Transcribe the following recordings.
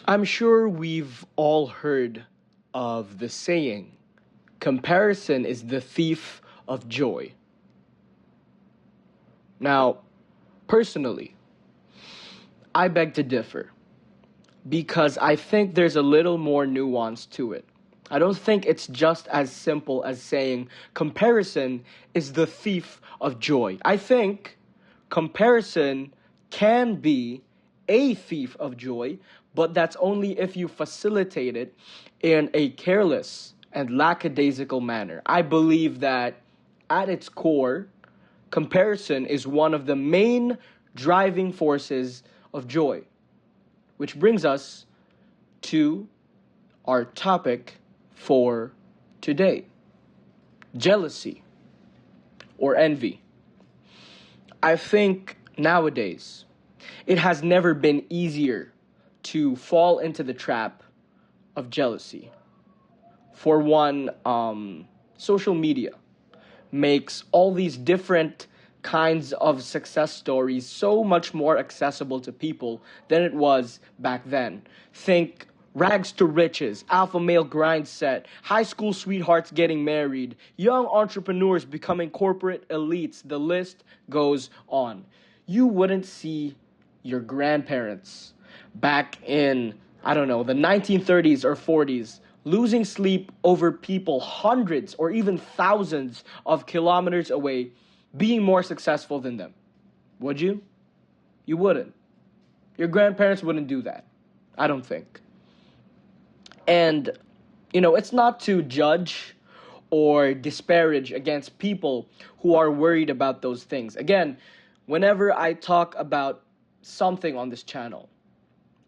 I'm sure we've all heard of the saying, comparison is the thief of joy. Now, personally, I beg to differ because I think there's a little more nuance to it. I don't think it's just as simple as saying comparison is the thief of joy. I think comparison can be a thief of joy, but that's only if you facilitate it in a careless and lackadaisical manner. I believe that at its core, comparison is one of the main driving forces of joy, which brings us to our topic for today: jealousy or envy. I think nowadays it has never been easier to fall into the trap of jealousy. For one, social media makes all these different kinds of success stories so much more accessible to people than it was back then. Think rags to riches, alpha male grind set, high school sweethearts getting married, young entrepreneurs becoming corporate elites. The list goes on. You wouldn't see your grandparents back in, I don't know, the 1930s or 40s losing sleep over people hundreds or even thousands of kilometers away being more successful than them. Would you? You wouldn't. Your grandparents wouldn't do that. I don't think. And, it's not to judge or disparage against people who are worried about those things. Again, whenever I talk about something on this channel,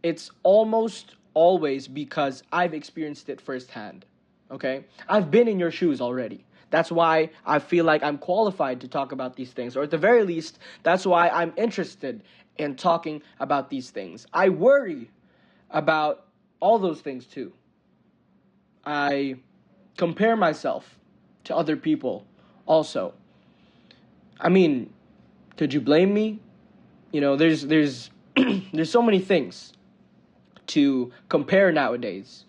it's almost always because I've experienced it firsthand. Okay? I've been in your shoes already. That's why I feel like I'm qualified to talk about these things. Or at the very least, that's why I'm interested in talking about these things. I worry about all those things too. I compare myself to other people also. I mean, could you blame me? There's there's so many things to compare nowadays.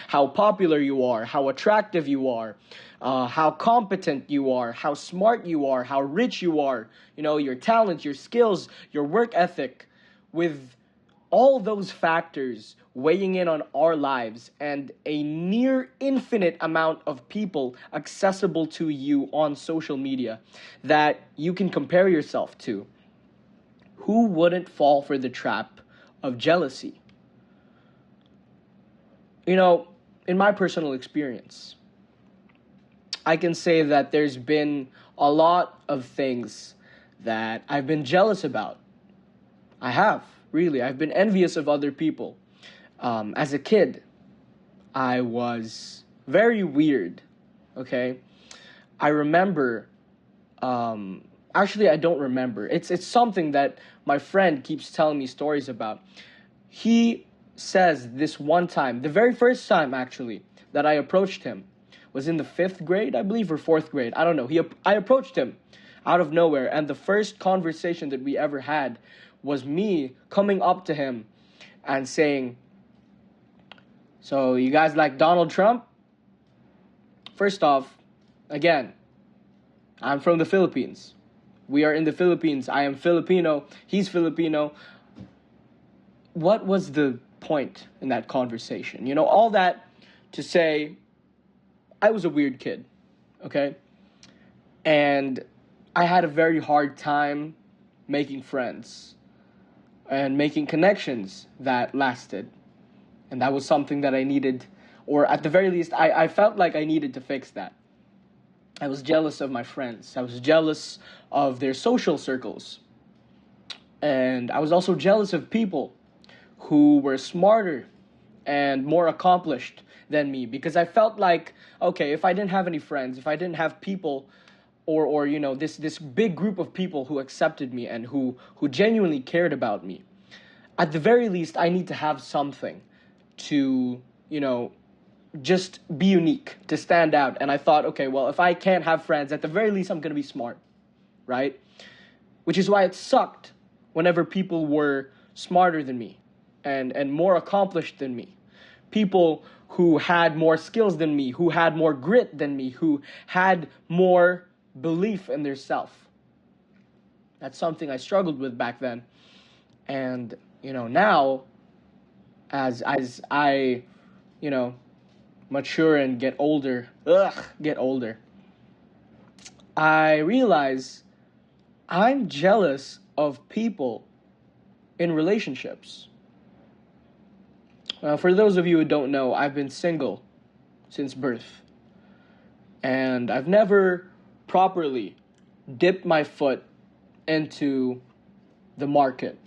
How popular you are, how attractive you are, how competent you are, how smart you are, how rich you are, your talent, your skills, your work ethic. With all those factors weighing in on our lives and a near infinite amount of people accessible to you on social media that you can compare yourself to, who wouldn't fall for the trap of jealousy? In my personal experience, I can say that there's been a lot of things that I've been jealous about. I have, really. I've been envious of other people. As a kid, I was very weird, okay? I remember, actually, I don't remember. It's something that my friend keeps telling me stories about. He says this one time, the very first time actually that I approached him was in the 5th grade, I believe, or 4th grade. I don't know. I approached him out of nowhere, and the first conversation that we ever had was me coming up to him and saying, "So you guys like Donald Trump?" First off, again, I'm from the Philippines. We are in the Philippines. I am Filipino. He's Filipino. What was the point in that conversation? All that to say, I was a weird kid, okay? And I had a very hard time making friends and making connections that lasted. And that was something that I needed, or at the very least, I felt like I needed to fix that. I was jealous of my friends. I was jealous of their social circles. And I was also jealous of people who were smarter and more accomplished than me, because I felt like, okay, if I didn't have any friends, if I didn't have people or this big group of people who accepted me and who genuinely cared about me, at the very least I need to have something to just be unique, to stand out. And I thought, okay, well, if I can't have friends, at the very least I'm going to be smart, right? Which is why it sucked whenever people were smarter than me. and more accomplished than me. People who had more skills than me, who had more grit than me, who had more belief in their self. That's something I struggled with back then. And, now as I, mature and get older, I realize I'm jealous of people in relationships. For those of you who don't know, I've been single since birth. And I've never properly dipped my foot into the market,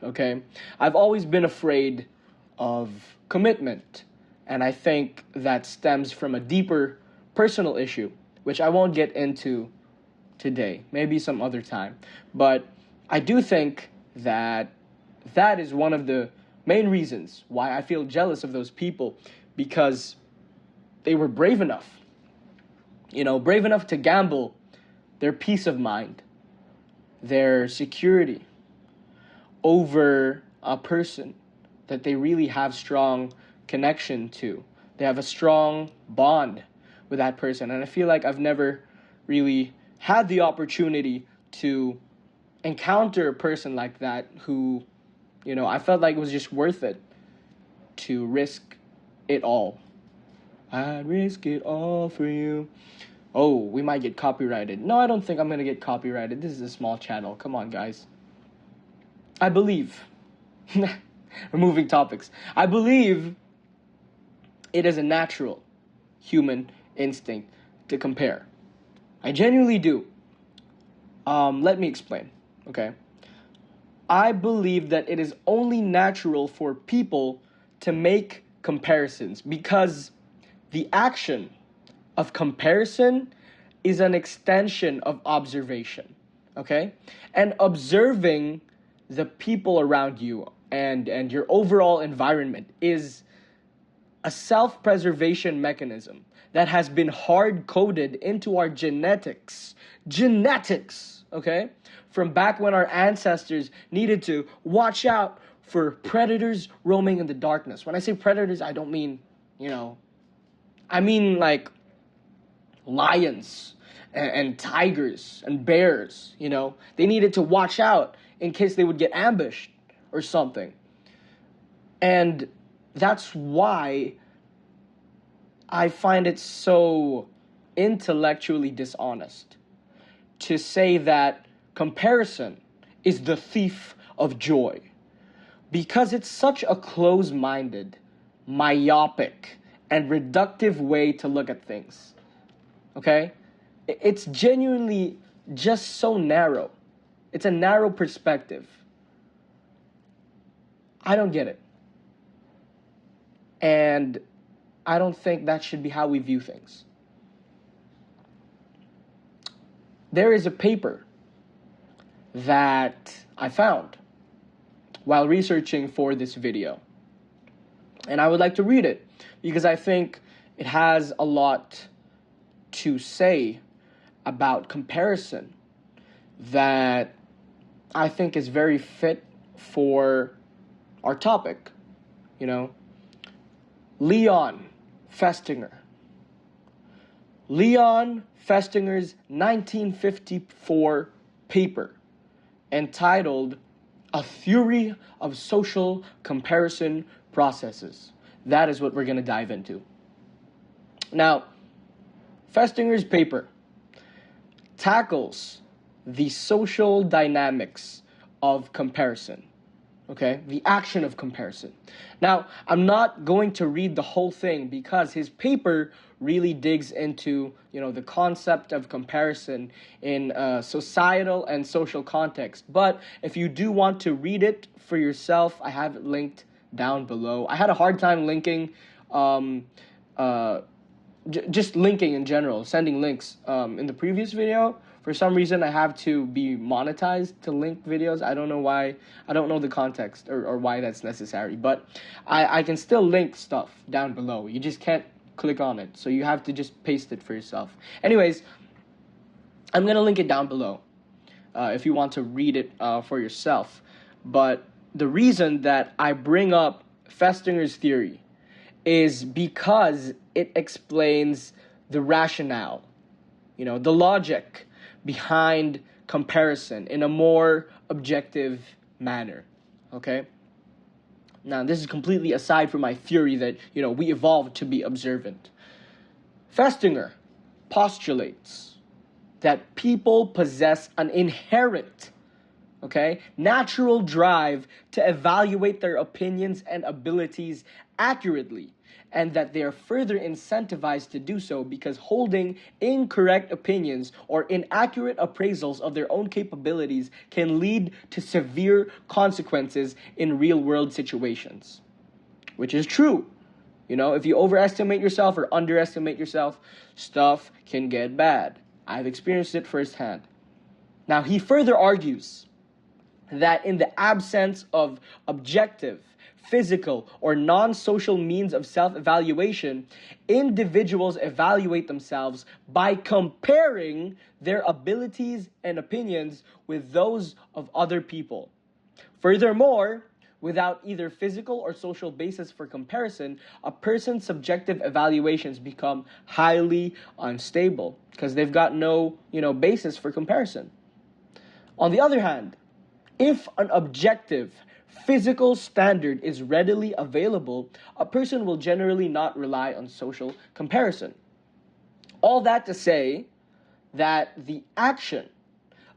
okay? I've always been afraid of commitment. And I think that stems from a deeper personal issue, which I won't get into today, maybe some other time. But I do think that is one of the main reasons why I feel jealous of those people, because they were brave enough, brave enough to gamble their peace of mind, their security over a person that they really have strong connection to. They have a strong bond with that person. And I feel like I've never really had the opportunity to encounter a person like that who, I felt like it was just worth it to risk it all. I'd risk it all for you. Oh, we might get copyrighted. No, I don't think I'm going to get copyrighted. This is a small channel. Come on, guys. I believe. Removing topics. I believe it is a natural human instinct to compare. I genuinely do. Let me explain, okay? I believe that it is only natural for people to make comparisons, because the action of comparison is an extension of observation, okay? And observing the people around you and your overall environment is a self-preservation mechanism that has been hard-coded into our genetics, okay? From back when our ancestors needed to watch out for predators roaming in the darkness. When I say predators, I don't mean, I mean like lions and tigers and bears, They needed to watch out in case they would get ambushed or something. And that's why I find it so intellectually dishonest to say that comparison is the thief of joy, because it's such a close-minded, myopic, and reductive way to look at things, okay? It's genuinely just so narrow. It's a narrow perspective. I don't get it. And I don't think that should be how we view things. There is a paper that I found while researching for this video. And I would like to read it because I think it has a lot to say about comparison that I think is very fit for our topic. Leon Festinger. Leon Festinger's 1954 paper entitled A Theory of Social Comparison Processes. That is what we're going to dive into. Now, Festinger's paper tackles the social dynamics of comparison. Okay, the action of comparison. Now, I'm not going to read the whole thing because his paper really digs into, the concept of comparison in societal and social context. But if you do want to read it for yourself, I have it linked down below. I had a hard time linking, just linking in general, sending links in the previous video. For some reason, I have to be monetized to link videos. I don't know why. I don't know the context or why that's necessary. But I can still link stuff down below. You just can't click on it. So you have to just paste it for yourself. Anyways, I'm going to link it down below if you want to read it for yourself. But the reason that I bring up Festinger's theory is because it explains the rationale, the logic behind comparison in a more objective manner. Okay? Now, this is completely aside from my theory that, we evolved to be observant. Festinger postulates that people possess an inherent, natural drive to evaluate their opinions and abilities accurately, and that they are further incentivized to do so because holding incorrect opinions or inaccurate appraisals of their own capabilities can lead to severe consequences in real-world situations. Which is true. If you overestimate yourself or underestimate yourself, stuff can get bad. I've experienced it firsthand. Now, he further argues that in the absence of objective, physical, or non-social means of self-evaluation, individuals evaluate themselves by comparing their abilities and opinions with those of other people. Furthermore, without either physical or social basis for comparison, a person's subjective evaluations become highly unstable because they've got no, basis for comparison. On the other hand, if an objective physical standard is readily available, a person will generally not rely on social comparison. All that to say that the action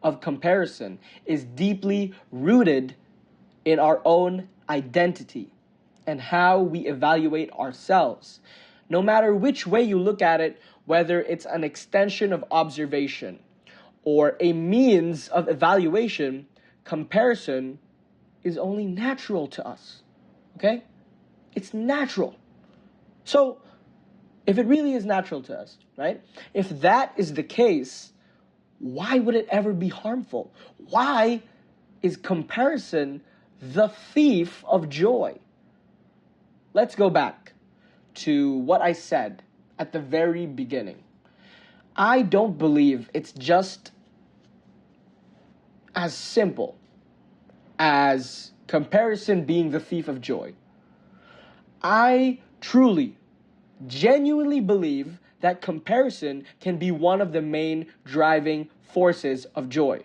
of comparison is deeply rooted in our own identity and how we evaluate ourselves. No matter which way you look at it, whether it's an extension of observation or a means of evaluation, comparison is only natural to us, okay? It's natural. So, if it really is natural to us, right? If that is the case, why would it ever be harmful? Why is comparison the thief of joy? Let's go back to what I said at the very beginning. I don't believe it's just as simple as comparison being the thief of joy. I truly, genuinely believe that comparison can be one of the main driving forces of joy.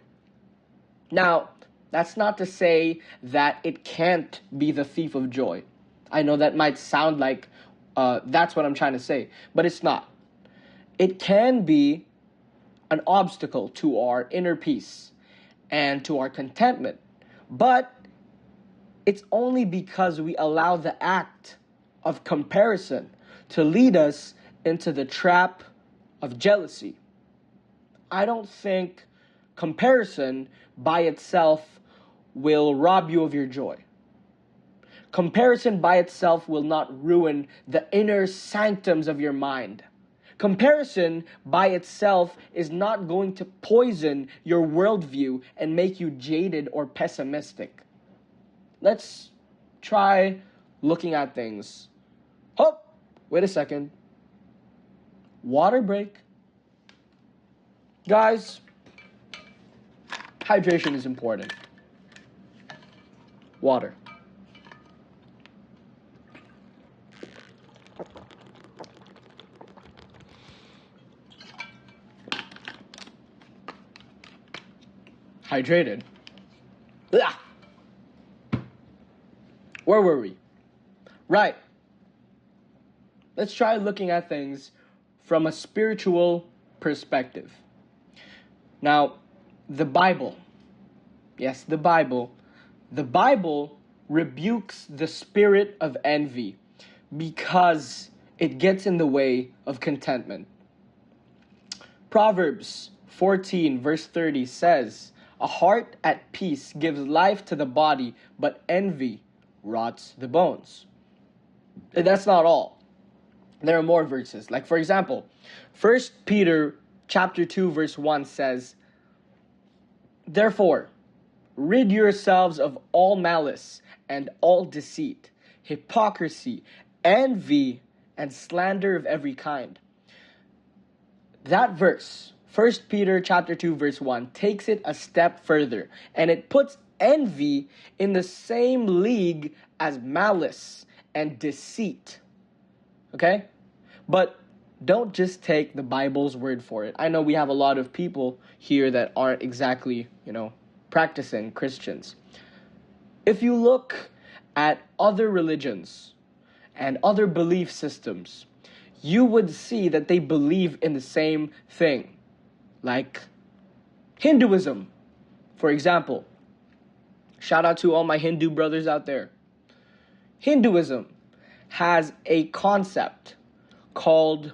Now, that's not to say that it can't be the thief of joy. I know that might sound like that's what I'm trying to say, but it's not. It can be an obstacle to our inner peace and to our contentment, but it's only because we allow the act of comparison to lead us into the trap of jealousy. I don't think comparison by itself will rob you of your joy. Comparison by itself will not ruin the inner sanctums of your mind. Comparison by itself is not going to poison your worldview and make you jaded or pessimistic. Let's try looking at things. Oh, wait a second. Water break. Guys, hydration is important. Water. Hydrated. Blah. Where were we? Right. Let's try looking at things from a spiritual perspective. Now, the Bible. Yes, the Bible rebukes the spirit of envy because it gets in the way of contentment. Proverbs 14 verse 30 says, "A heart at peace gives life to the body, but envy rots the bones." And that's not all. There are more verses. Like, for example, 1 Peter chapter 2 verse 1 says, "Therefore, rid yourselves of all malice and all deceit, hypocrisy, envy, and slander of every kind." That verse, 1 Peter chapter 2 verse 1, takes it a step further, and it puts envy in the same league as malice and deceit. Okay? But don't just take the Bible's word for it. I know we have a lot of people here that aren't exactly, practicing Christians. If you look at other religions and other belief systems, you would see that they believe in the same thing. Like Hinduism, for example. Shout out to all my Hindu brothers out there. Hinduism has a concept called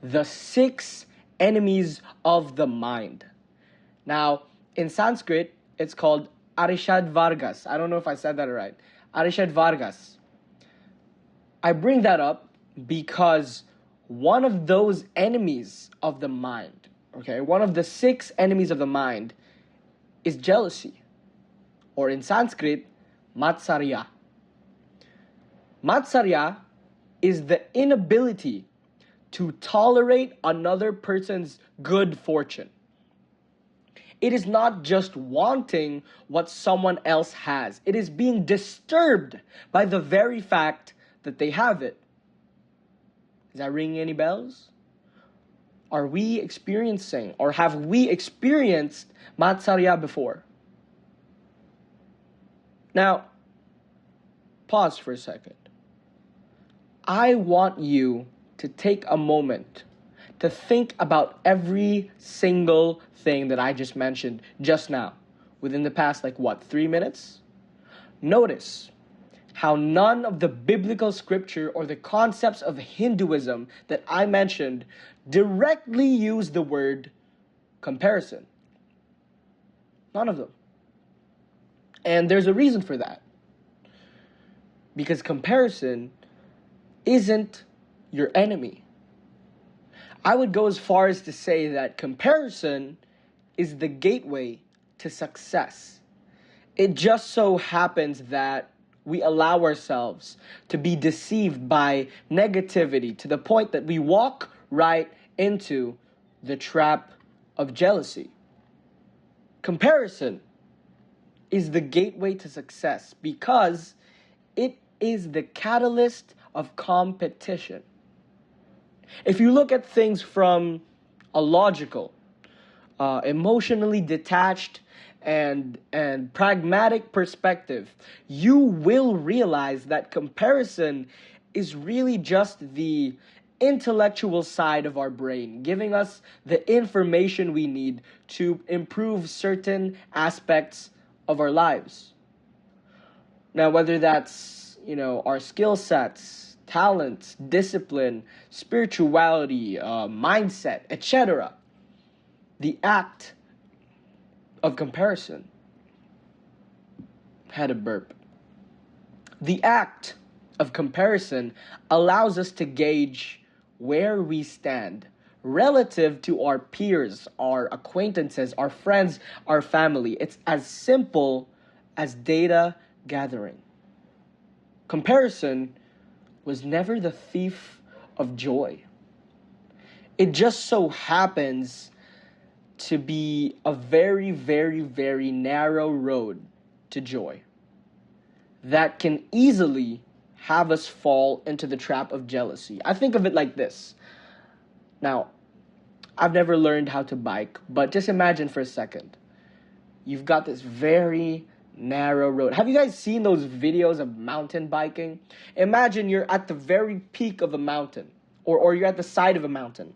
the 6 enemies of the mind. Now, in Sanskrit, it's called Arishad Vargas. I don't know if I said that right. Arishad Vargas. I bring that up because one of those enemies of the mind, one of the 6 enemies of the mind is jealousy, or in Sanskrit, Matsarya. Matsarya is the inability to tolerate another person's good fortune. It is not just wanting what someone else has. It is being disturbed by the very fact that they have it. Is that ringing any bells? Are we experiencing, or have we experienced Matsarya before? Now, pause for a second. I want you to take a moment to think about every single thing that I just mentioned just now, within the past, 3 minutes? Notice how none of the biblical scripture or the concepts of Hinduism that I mentioned directly use the word comparison. None of them. And there's a reason for that. Because comparison isn't your enemy. I would go as far as to say that comparison is the gateway to success. It just so happens that we allow ourselves to be deceived by negativity to the point that we walk right into the trap of jealousy. Comparison is the gateway to success because it is the catalyst of competition. If you look at things from a logical, emotionally detached, and pragmatic perspective, you will realize that comparison is really just the intellectual side of our brain, giving us the information we need to improve certain aspects of our lives. Now, whether that's, our skill sets, talents, discipline, spirituality, mindset, etc., the act of comparison. Had a burp. The act of comparison allows us to gauge where we stand relative to our peers, our acquaintances, our friends, our family. It's as simple as data gathering. Comparison was never the thief of joy. It just so happens to be a very, very, very narrow road to joy that can easily have us fall into the trap of jealousy. I think of it like this. Now, I've never learned how to bike, but just imagine for a second. You've got this very narrow road. Have you guys seen those videos of mountain biking? Imagine you're at the very peak of a mountain, or you're at the side of a mountain.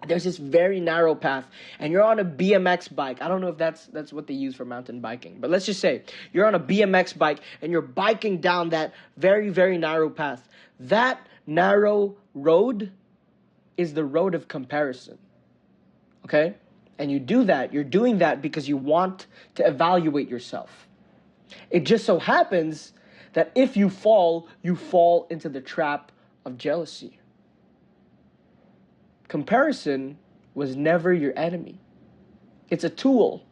There's this very narrow path, and you're on a BMX bike. I don't know if that's what they use for mountain biking, but let's just say you're on a BMX bike, and you're biking down that very, very narrow path. That narrow road is the road of comparison, okay? And you're doing that because you want to evaluate yourself. It just so happens that if you fall into the trap of jealousy. Comparison was never your enemy. It's a tool.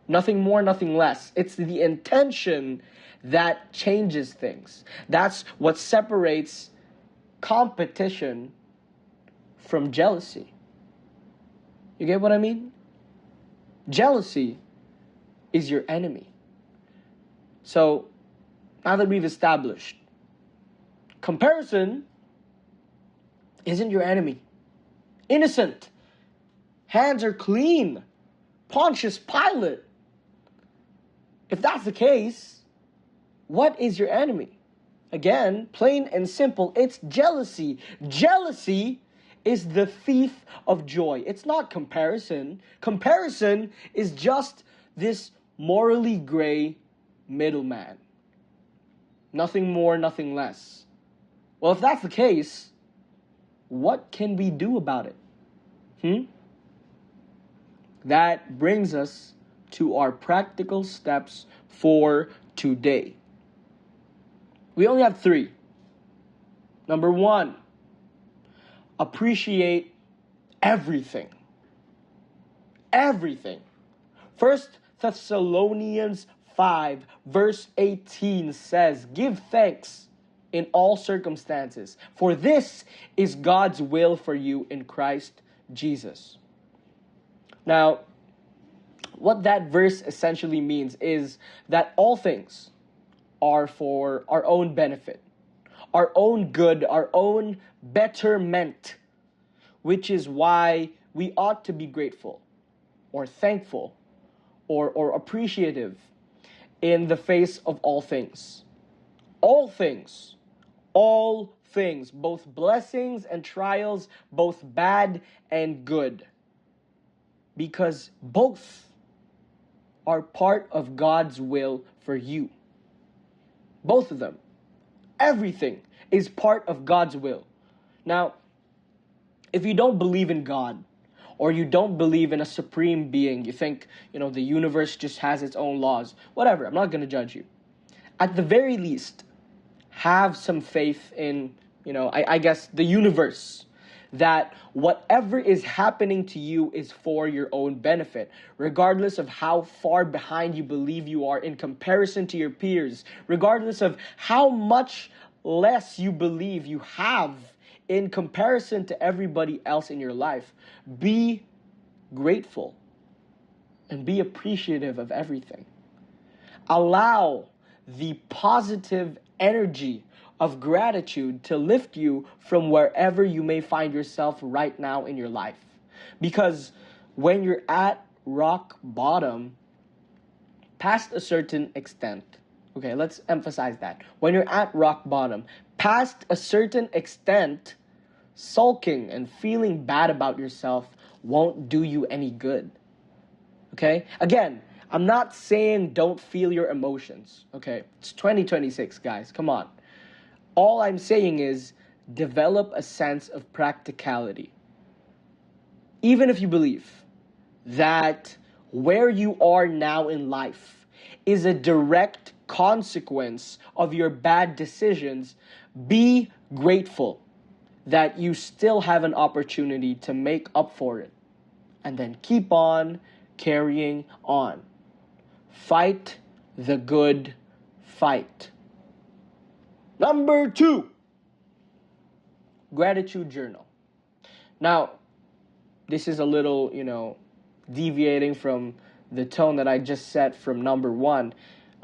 Nothing more, nothing less. It's the intention that changes things. That's what separates competition from jealousy. You get what I mean? Jealousy is your enemy. So, now that we've established, comparison isn't your enemy. Innocent. Hands are clean. Pontius Pilate. If that's the case, what is your enemy? Again, plain and simple, it's jealousy. Jealousy is the thief of joy. It's not comparison. Comparison is just this morally gray middleman. Nothing more, nothing less. Well, if that's the case, what can we do about it? That brings us to our practical steps for today. We only have 3. Number 1, appreciate everything. Everything. 1 Thessalonians 5 verse 18 says, "Give thanks in all circumstances, for this is God's will for you in Christ Jesus." Now, what that verse essentially means is that all things are for our own benefit, our own good, our own betterment, which is why we ought to be grateful or thankful or appreciative in the face of all things. All things. All things. Both blessings and trials, both bad and good. Because both are part of God's will for you. Both of them. Everything is part of God's will. Now, if you don't believe in God, or you don't believe in a supreme being, you think, the universe just has its own laws, whatever, I'm not going to judge you. At the very least, have some faith in, I guess, the universe, that whatever is happening to you is for your own benefit, regardless of how far behind you believe you are in comparison to your peers, regardless of how much less you believe you have in comparison to everybody else in your life. Be grateful and be appreciative of everything. Allow the positive energy of gratitude to lift you from wherever you may find yourself right now in your life. Because when you're at rock bottom, past a certain extent, okay, let's emphasize that. When you're at rock bottom, past a certain extent, sulking and feeling bad about yourself won't do you any good. Okay? Again, I'm not saying don't feel your emotions. Okay? It's 2026, guys. Come on. All I'm saying is develop a sense of practicality. Even if you believe that where you are now in life is a direct consequence of your bad decisions, be grateful that you still have an opportunity to make up for it. And then keep on carrying on. Fight the good fight. Number 2, gratitude journal. Now, this is a little, deviating from the tone that I just set from number 1.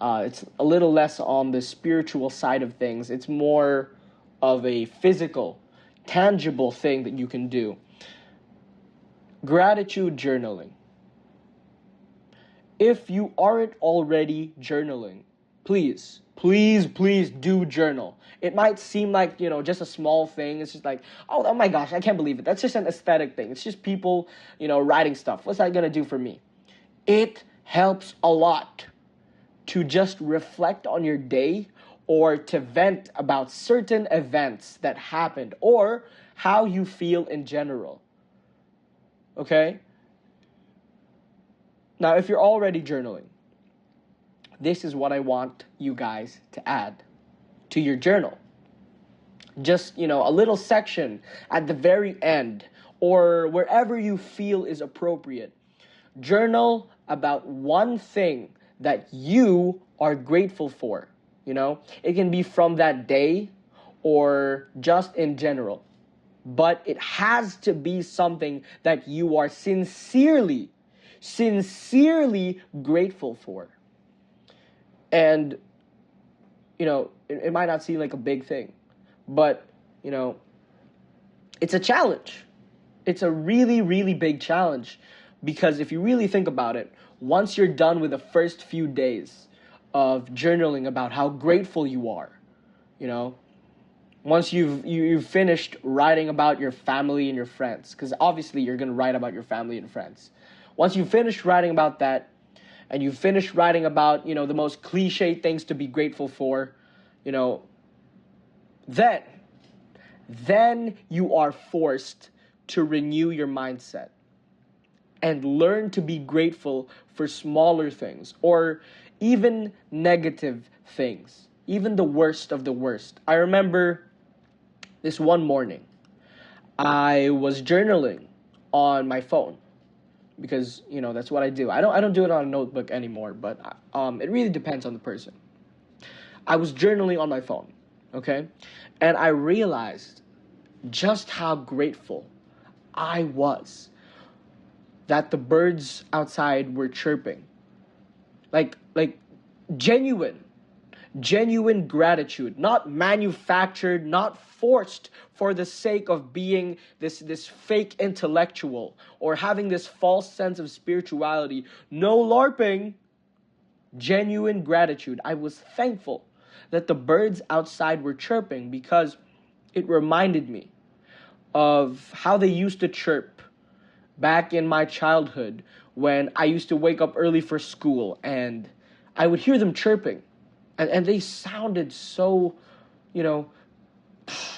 It's a little less on the spiritual side of things. It's more of a physical, tangible thing that you can do. Gratitude journaling. If you aren't already journaling, please do journal. It might seem like, just a small thing. It's just like, oh my gosh, I can't believe it. That's just an aesthetic thing. It's just people, writing stuff. What's that going to do for me? It helps a lot to just reflect on your day or to vent about certain events that happened or how you feel in general. Okay? Now, if you're already journaling, this is what I want you guys to add to your journal. Just, a little section at the very end or wherever you feel is appropriate. Journal about one thing that you are grateful for. It can be from that day or just in general. But it has to be something that you are sincerely grateful for. And it might not seem like a big thing, but, you know, it's a challenge. It's a really, really big challenge because if you really think about it, once you're done with the first few days of journaling about how grateful you are, you know, once you've finished writing about your family and your friends, because obviously you're going to write about your family and friends. Once you finish writing about that, and you finish writing about, the most cliche things to be grateful for, you know, then you are forced to renew your mindset and learn to be grateful for smaller things or even negative things, even the worst of the worst. I remember this one morning, I was journaling on my phone because, that's what I do. I don't do it on a notebook anymore, but it really depends on the person. I was journaling on my phone, okay? And I realized just how grateful I was that the birds outside were chirping. Like genuine gratitude, not manufactured, not forced for the sake of being this fake intellectual or having this false sense of spirituality. No LARPing, genuine gratitude. I was thankful that the birds outside were chirping because it reminded me of how they used to chirp back in my childhood when I used to wake up early for school and I would hear them chirping. And they sounded so, it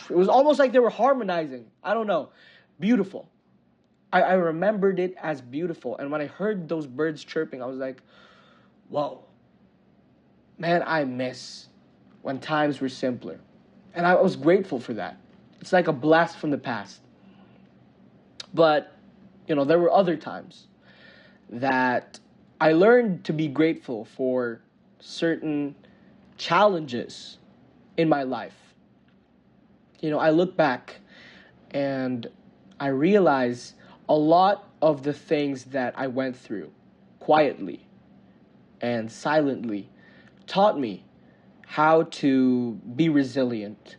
was almost like they were harmonizing. I don't know. Beautiful. I remembered it as beautiful. And when I heard those birds chirping, I was like, whoa. Man, I miss when times were simpler. And I was grateful for that. It's like a blast from the past. But, there were other times that I learned to be grateful for certain challenges in my life. I look back and I realize a lot of the things that I went through quietly and silently taught me how to be resilient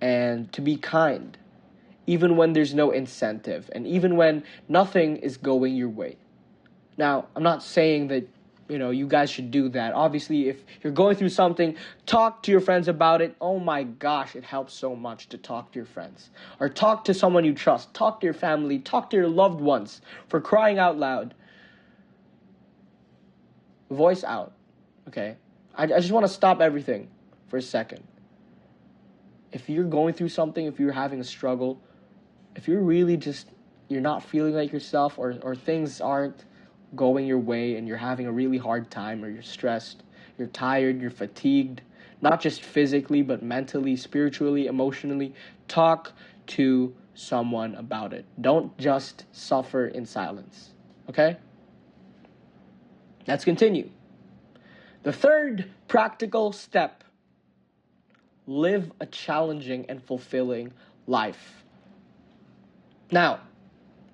and to be kind, even when there's no incentive and even when nothing is going your way. Now, I'm not saying that, you guys should do that. Obviously, if you're going through something, talk to your friends about it. Oh my gosh, it helps so much to talk to your friends. Or talk to someone you trust. Talk to your family. Talk to your loved ones. For crying out loud. Voice out. Okay? I just want to stop everything for a second. If you're going through something, if you're having a struggle, if you're really you're not feeling like yourself or things aren't going your way and you're having a really hard time or you're stressed, you're tired, you're fatigued, not just physically, but mentally, spiritually, emotionally, talk to someone about it. Don't just suffer in silence. Okay? Let's continue. The third practical step: live a challenging and fulfilling life. Now,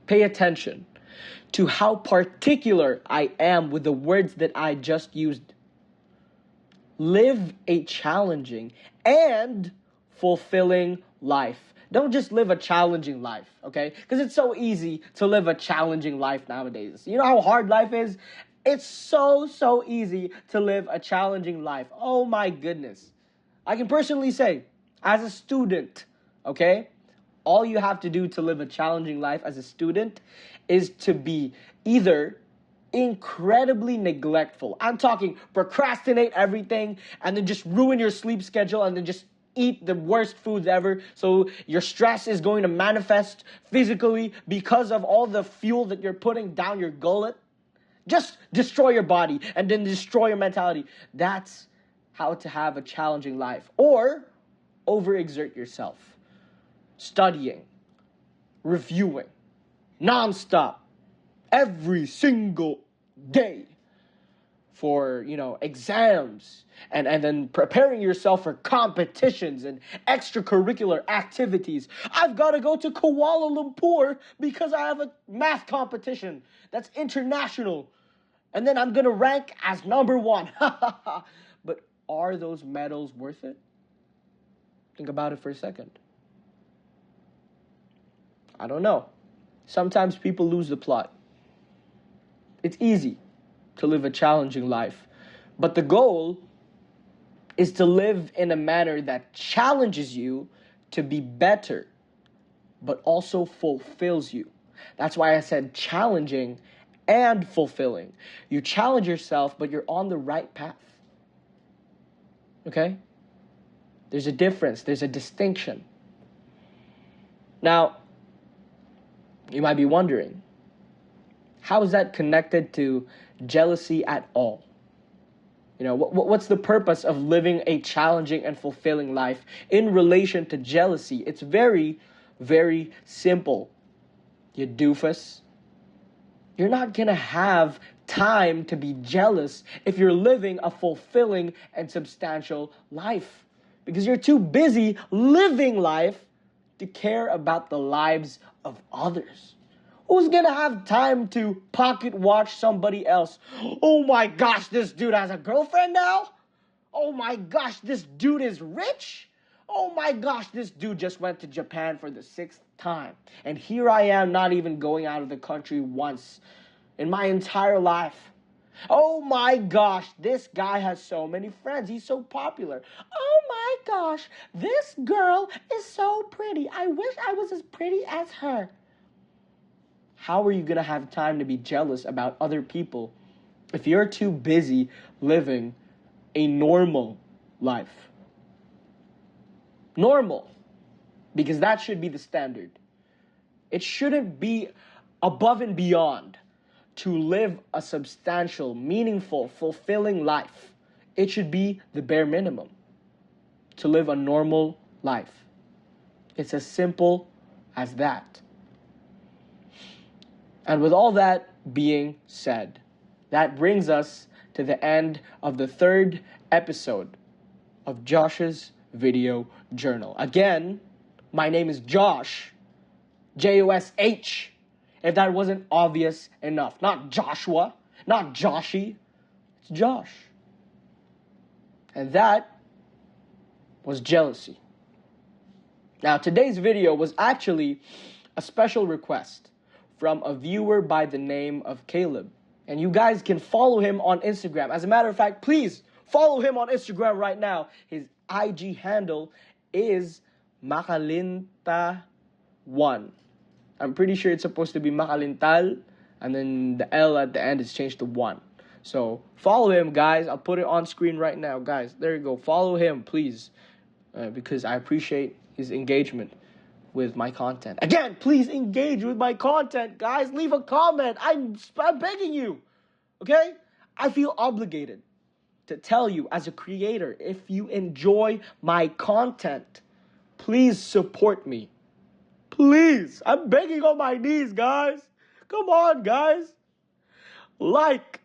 pay attention to how particular I am with the words that I just used. Live a challenging and fulfilling life. Don't just live a challenging life, okay? Because it's so easy to live a challenging life nowadays. You know how hard life is? It's so easy to live a challenging life. Oh my goodness. I can personally say, as a student, okay? All you have to do to live a challenging life as a student is to be either incredibly neglectful. I'm talking procrastinate everything and then just ruin your sleep schedule and then just eat the worst foods ever. So your stress is going to manifest physically because of all the fuel that you're putting down your gullet. Just destroy your body and then destroy your mentality. That's how to have a challenging life. Or overexert yourself. Studying, reviewing, nonstop, every single day for, exams and then preparing yourself for competitions and extracurricular activities. I've got to go to Kuala Lumpur because I have a math competition that's international. And then I'm going to rank as number one. But are those medals worth it? Think about it for a second. I don't know. Sometimes people lose the plot. It's easy to live a challenging life, but the goal is to live in a manner that challenges you to be better, but also fulfills you. That's why I said challenging and fulfilling. You challenge yourself, but you're on the right path. Okay? There's a difference. There's a distinction. Now, you might be wondering, how is that connected to jealousy at all? You know, what's the purpose of living a challenging and fulfilling life in relation to jealousy? It's very, very simple. You doofus. You're not going to have time to be jealous if you're living a fulfilling and substantial life. Because you're too busy living life to care about the lives of others. Who's gonna have time to pocket watch somebody else? Oh my gosh, this dude has a girlfriend now? Oh my gosh, this dude is rich? Oh my gosh, this dude just went to Japan for the 6th time. And here I am not even going out of the country once in my entire life. Oh my gosh, this guy has so many friends. He's so popular. Oh my gosh, this girl is so pretty. I wish I was as pretty as her. How are you going to have time to be jealous about other people if you're too busy living a normal life? Normal. Because that should be the standard. It shouldn't be above and beyond to live a substantial, meaningful, fulfilling life. It should be the bare minimum to live a normal life. It's as simple as that. And with all that being said, that brings us to the end of the 3rd episode of Josh's Video Journal. Again, my name is Josh, Josh, if that wasn't obvious enough. Not Joshua, not Joshy, it's Josh. And that was jealousy. Now, today's video was actually a special request from a viewer by the name of Caleb. And you guys can follow him on Instagram. As a matter of fact, please follow him on Instagram right now. His IG handle is Makalinta1. I'm pretty sure it's supposed to be Makalintal, and then the L at the end is changed to 1. So follow him, guys. I'll put it on screen right now, guys. There you go. Follow him, please, because I appreciate his engagement with my content. Again, please engage with my content, guys. Leave a comment. I'm begging you, okay? I feel obligated to tell you as a creator, if you enjoy my content, please support me. Please. I'm begging on my knees, guys. Come on, guys. Like,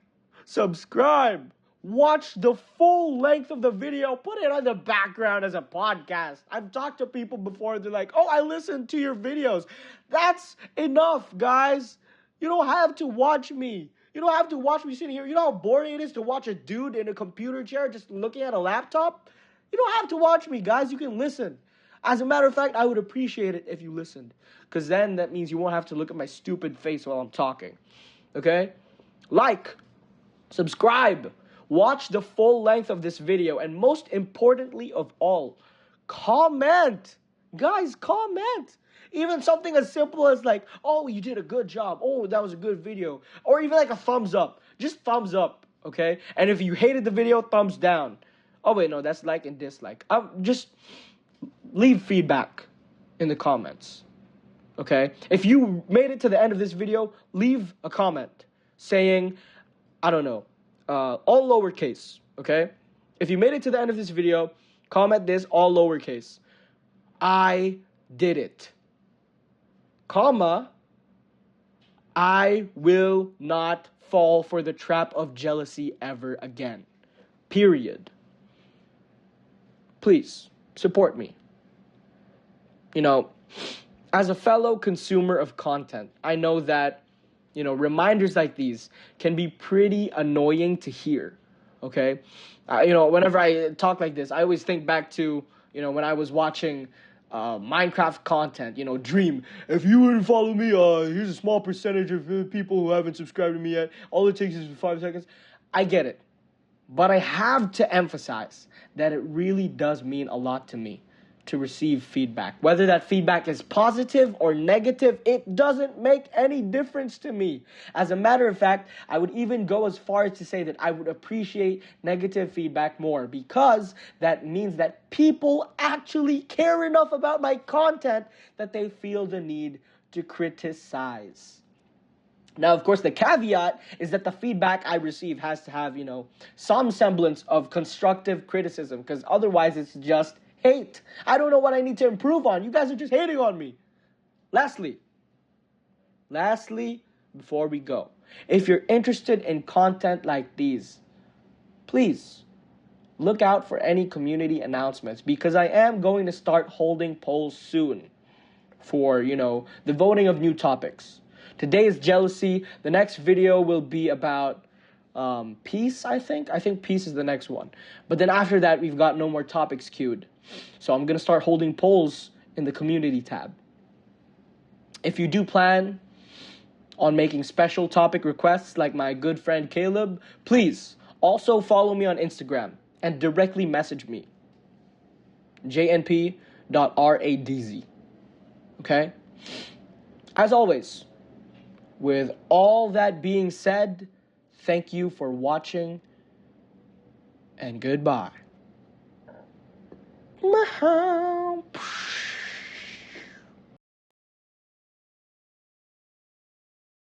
subscribe, watch the full length of the video, put it on the background as a podcast. I've talked to people before, they're like, oh, I listen to your videos. That's enough, guys. You don't have to watch me. You don't have to watch me sitting here. You know how boring it is to watch a dude in a computer chair just looking at a laptop? You don't have to watch me, guys. You can listen. As a matter of fact, I would appreciate it if you listened, because then that means you won't have to look at my stupid face while I'm talking. Okay? Like, subscribe, watch the full length of this video, and most importantly of all, comment. Guys, comment. Even something as simple as like, oh, you did a good job. Oh, that was a good video. Or even like a thumbs up. Just thumbs up, okay? And if you hated the video, thumbs down. Oh, wait, no, that's like and dislike. Just leave feedback in the comments, okay? If you made it to the end of this video, leave a comment saying, I don't know, all lowercase, okay? If you made it to the end of this video, comment this, all lowercase. I did it. Comma, I will not fall for the trap of jealousy ever again. Period. Please, support me. You know, as a fellow consumer of content, I know that, reminders like these can be pretty annoying to hear, Okay, whenever I talk like this, I always think back to when I was watching Minecraft content. Dream. If you wouldn't follow me, here's a small percentage of people who haven't subscribed to me yet. All it takes is 5 seconds. I get it, but I have to emphasize that it really does mean a lot to me to receive feedback. Whether that feedback is positive or negative, it doesn't make any difference to me. As a matter of fact, I would even go as far as to say that I would appreciate negative feedback more, because that means that people actually care enough about my content that they feel the need to criticize. Now, of course, the caveat is that the feedback I receive has to have, some semblance of constructive criticism, because otherwise it's just hate. I don't know what I need to improve on. You guys are just hating on me. Lastly, before we go, if you're interested in content like these, please look out for any community announcements, because I am going to start holding polls soon for, the voting of new topics. Today is jealousy. The next video will be about peace, I think. I think peace is the next one. But then after that, we've got no more topics queued. So I'm going to start holding polls in the community tab. If you do plan on making special topic requests like my good friend Caleb, please also follow me on Instagram and directly message me. jnp.radz. Okay? As always, with all that being said, thank you for watching, and goodbye.